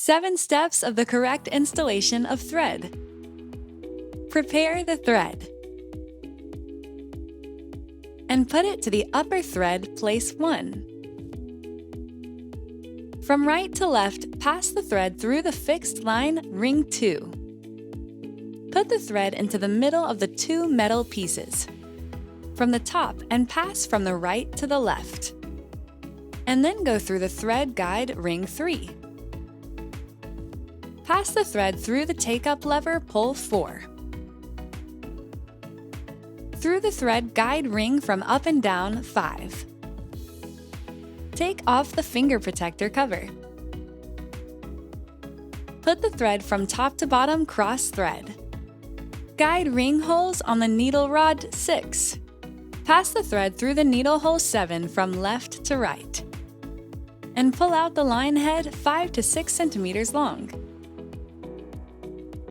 7 steps of the correct installation of thread. Prepare the thread and put it to the upper thread place 1. From right to left, pass the thread through the fixed line ring 2. Put the thread into the middle of the 2 metal pieces from the top and pass from the right to the left. And then go through the thread guide ring 3. Pass the thread through the take-up lever pull 4. Through the thread guide ring from up and down 5. Take off the finger protector cover. Put the thread from top to bottom cross thread. Guide ring holes on the needle rod 6. Pass the thread through the needle hole 7 from left to right. And pull out the line head 5 to 6 centimeters long.